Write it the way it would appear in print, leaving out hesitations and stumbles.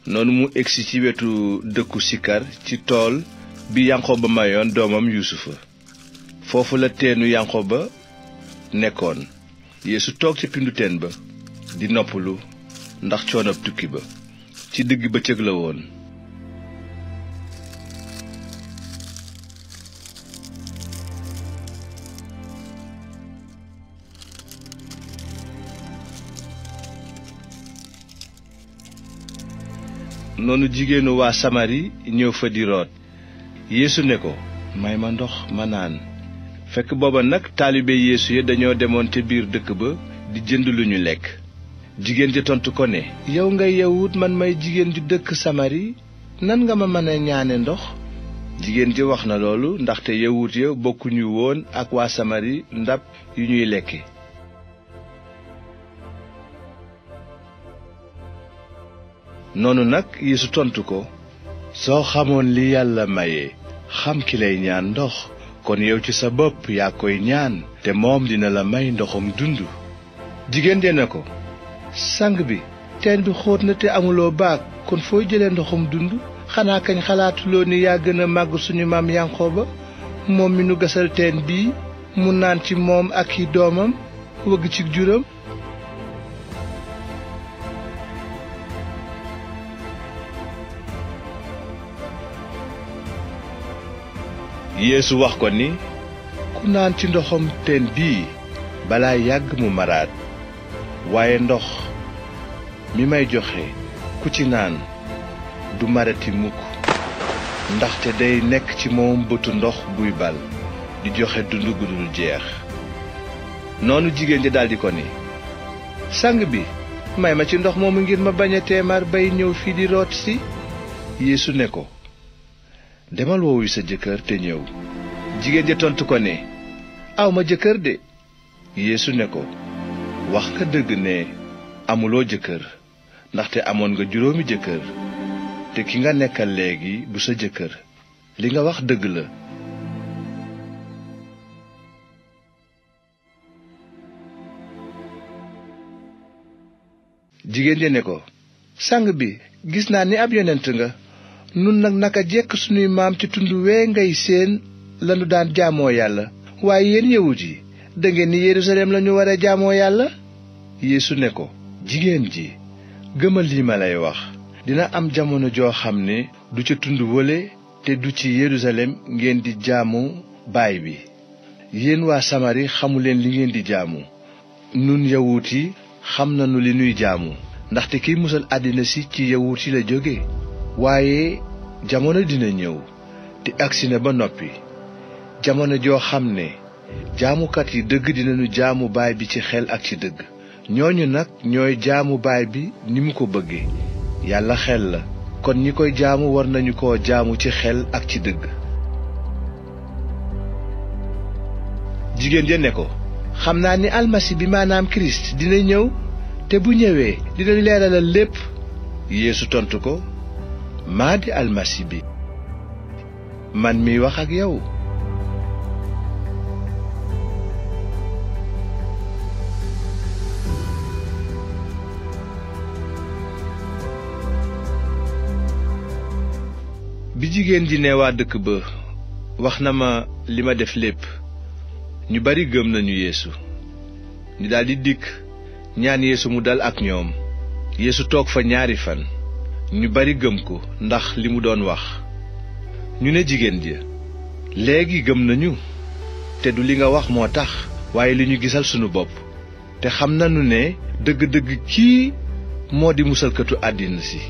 noonu mu egsi ci wetu dëkku Sikar ci tool bi Yanqoba mayoon doomam Yuusufa. foofu la teenu Yanqoba nekkoon. Yeesu toog ci pindu teen ba di noppalu ndax coonob tukki ba. ci digg bëccëg la woon. noonu jigéenu waa Samari ñëw fa di root. Yeesu ne ko, may ma ndox ma naan. fekk booba nag taalibe Yeesu ya dañoo demoon ca biir dëkk ba di jënd lu ñu lekk. jigéen ja tontu ko ne, yow ngay yawut man may jigéen ju dëkk Samari, nan nga ma mën a ñaane ndox? jigéen ja wax na loolu ndaxte yawut ya bokkuñu woon ak waa Samari ndab yu ñuy lekke. noonu nag Yeesu tontu ko, soo xamoon li Yàlla maye xam ki lay ñaan ndox kon yow ci sa bopp yaa koy ñaan te moom dina la may ndoxum dund. jigéen ja ne ko, sang bi teen bi xóot na te amuloo baag kon fooy jëlee ndoxum dund? xanaa kañ xalaatuloo ni yaa gën a màgg suñu maam Yanqoba moom mi nu gasal teen bii mu naan ci moom ak i doomam wëgg ci juram. Yeesu wax ko ni, ku naan ci ndoxam teen bii balaa yàgg mu maraat, waaye ndox mi may joxe ku ci naan du marati mukk, ndaxte day nekk ci moom bëtu ndox buy bal di joxe dund gu dul jeex. noonu jigéen ja daldi ko ni, sang bi may ma ci ndox moomu ngir ma bañ a teemar bay ñëw fii di root si. Yeesu ne ko, demal woowi sa jëkkër te ñëw. jigéen ja tontu ko ne, awma jëkkër de. Yeesu ne ko, wax nga dëgg ne amuloo jëkkër, ndaxte amoon nga 5 jëkkër te ki nga nekkal léegi du sa jëkkër. li nga wax dëgg la. jigéen ja ne ko, sang bi gis naa ni ab yonent nga. nun nag naka jekk sunuy maam ci tund wee ngay séen lanu daan jaamoo Yàlla, waaye yéen yawut yi dangeen ni Yerusalem lañu war a jaamoo Yàlla. Yeesu ne ko, jigéen ji gëmal lii ma lay wax, dina am jamono joo xam ne du ca tund wële te du ci Yerusalem ngeen di jaamu baay bi. yéen waa Samari xamuleen li ngeen di jaamu, nun yawut yi xam nanu li nuy jaamu, ndaxte kiy musal àddina si ci yawut yi la jóge. waaye jamono dina ñëw te agsi na ba noppi, jamono joo xam ne jaamukat yi dëgg dinañu jaamu baay bi ci xel ak ci dëgg. ñooñu nag ñooy jaamu baay bi ni mu ko bëgge. Yàlla xel la, kon ñi koy jaamu war nañu ko jaamu ci xel ak ci dëgg. jigéen ja ne ko, xam naa ni almasi bi maanaam Kirist dina ñëw te bu ñëwee dinañu leeralal lépp. Yeesu tontu ko, maa di almasi bi, man miy wax ak yow. bi jigéen ji ne waa dëkk ba, wax na ma li ma def lépp, ñu bari gëm nañu Yeesu. ñu daldi dikk ñaan Yeesu mu dal ak ñoom. Yeesu toog fa 2 fan. ñu bari gëm ko ndax li mu doon wax. ñu ne jigéen ja, léegi gëm nañu te du li nga wax moo tax, waaye li ñu gisal sunu bopp, te xam nañu ne dëgg-dëgg kii moo di musalkatu àddina si.